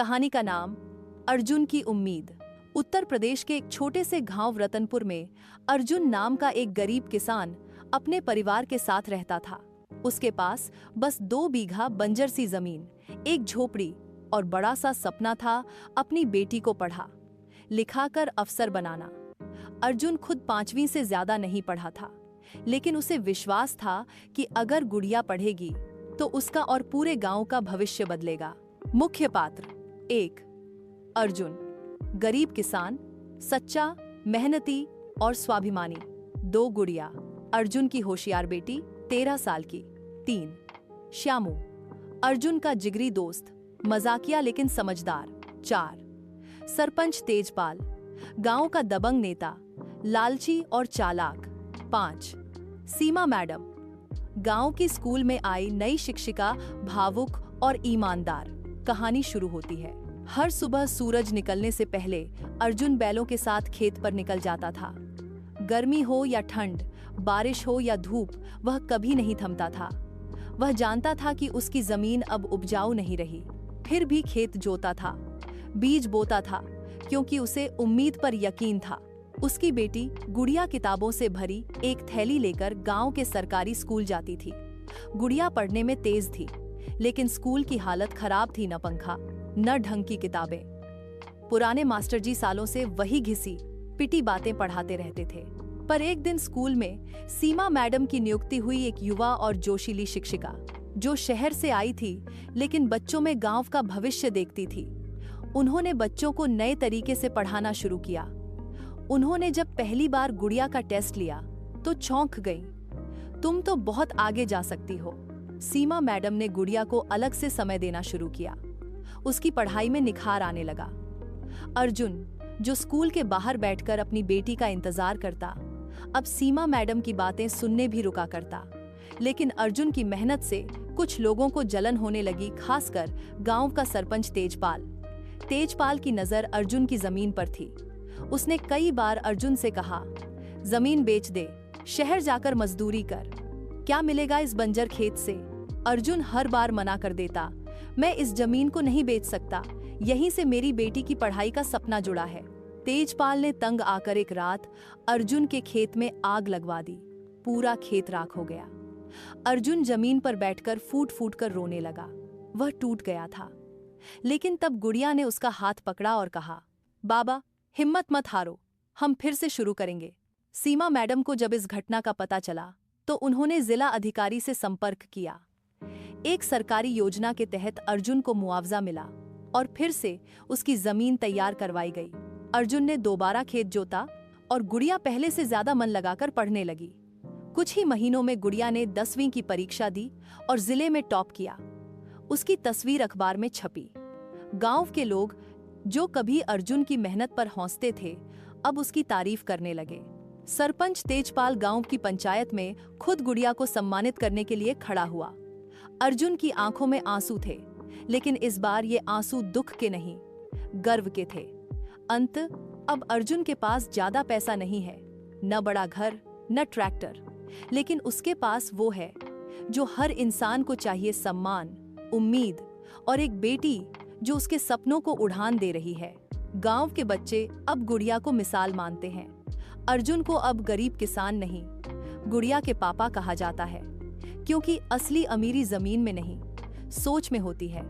कहानी का नाम अर्जुन की उम्मीद। उत्तर प्रदेश के एक छोटे से गांव रतनपुर में अर्जुन नाम का एक गरीब किसान अपने परिवार के साथ रहता था। उसके पास बस 2 बीघा बंजर सी जमीन, एक झोपड़ी और बड़ा सा सपना था अपनी बेटी को पढ़ा लिखा कर अफसर बनाना। अर्जुन खुद 5वीं से ज्यादा नहीं पढ़ा था, लेकिन उसे विश्वास था कि अगर गुड़िया पढ़ेगी तो उसका और पूरे गांव का भविष्य बदलेगा। मुख्य पात्र 1 अर्जुन, गरीब किसान, सच्चा, मेहनती और स्वाभिमानी। 2 गुड़िया, अर्जुन की होशियार बेटी 13 साल की। 3 श्यामू, अर्जुन का जिगरी दोस्त, मजाकिया लेकिन समझदार। 4 सरपंच तेजपाल, गांव का दबंग नेता, लालची और चालाक। 5 सीमा मैडम, गांव की स्कूल में आई नई शिक्षिका, भावुक और ईमानदार। कहानी शुरू होती है। हर सुबह सूरज निकलने से पहले अर्जुन बैलों के साथ खेत पर निकल जाता था। गर्मी हो या ठंड, बारिश हो या धूप, वह कभी नहीं थमता था। वह जानता था कि उसकी जमीन अब उपजाऊ नहीं रही, फिर भी खेत जोता था, बीज बोता था, क्योंकि उसे उम्मीद पर यकीन था। उसकी बेटी गुड़िया किताबों से भरी एक थैली लेकर गांव के सरकारी स्कूल जाती थी। गुड़िया पढ़ने में तेज थी, लेकिन स्कूल की हालत खराब थी। न पंखा, न ढंग की किताबें। पुराने मास्टर जी सालों से वही घिसी पिटी बातें पढ़ाते रहते थे। पर एक दिन स्कूल में सीमा मैडम की नियुक्ति हुई, एक युवा और जोशीली शिक्षिका, जो शहर से आई थी लेकिन बच्चों में गांव का भविष्य देखती थी। उन्होंने बच्चों को नए तरीके से पढ़ाना शुरू किया। उन्होंने जब पहली बार गुड़िया का टेस्ट लिया तो चौंक गई। तुम तो बहुत आगे जा सकती हो। सीमा मैडम ने गुड़िया को अलग से समय देना शुरू किया। उसकी पढ़ाई में निखार आने लगा। अर्जुन, जो स्कूल के बाहर बैठकर अपनी बेटी का इंतजार करता, अब सीमा मैडम की बातें सुनने भी रुका करता। लेकिन अर्जुन की मेहनत से कुछ लोगों को जलन होने लगी, खासकर गांव का सरपंच तेजपाल। तेजपाल की नजर अर्जुन की जमीन पर थी। उसने कई बार अर्जुन से कहा, जमीन बेच दे, शहर जाकर मजदूरी कर, क्या मिलेगा इस बंजर खेत से। अर्जुन हर बार मना कर देता, मैं इस जमीन को नहीं बेच सकता, यहीं से मेरी बेटी की पढ़ाई का सपना जुड़ा है। तेजपाल ने तंग आकर एक रात अर्जुन के खेत में आग लगवा दी। पूरा खेत राख हो गया। अर्जुन जमीन पर बैठकर फूट फूट कर रोने लगा। वह टूट गया था। लेकिन तब गुड़िया ने उसका हाथ पकड़ा और कहा, बाबा, हिम्मत मत हारो, हम फिर से शुरू करेंगे। सीमा मैडम को जब इस घटना का पता चला तो उन्होंने जिला अधिकारी से संपर्क किया। एक सरकारी योजना के तहत अर्जुन को मुआवजा मिला और फिर से उसकी जमीन तैयार करवाई गई। अर्जुन ने दोबारा खेत जोता और गुड़िया पहले से ज्यादा मन लगाकर पढ़ने लगी। कुछ ही महीनों में गुड़िया ने 10वीं की परीक्षा दी और जिले में टॉप किया। उसकी तस्वीर अखबार में छपी। गांव के लोग, जो कभी अर्जुन की मेहनत पर हंसते थे, अब उसकी तारीफ करने लगे। सरपंच तेजपाल गांव की पंचायत में खुद गुड़िया को सम्मानित करने के लिए खड़ा हुआ। अर्जुन की आंखों में आंसू थे, लेकिन इस बार ये आंसू दुख के नहीं, गर्व के थे। अब अर्जुन के पास ज्यादा पैसा नहीं है, न बड़ा घर, न ट्रैक्टर, लेकिन उसके पास वो है जो हर इंसान को चाहिए, सम्मान, उम्मीद और एक बेटी जो उसके सपनों को उड़ान दे रही है। गांव के बच्चे अब गुड़िया को मिसाल मानते हैं। अर्जुन को अब गरीब किसान नहीं, गुड़िया के पापा कहा जाता है, क्योंकि असली अमीरी जमीन में नहीं, सोच में होती है।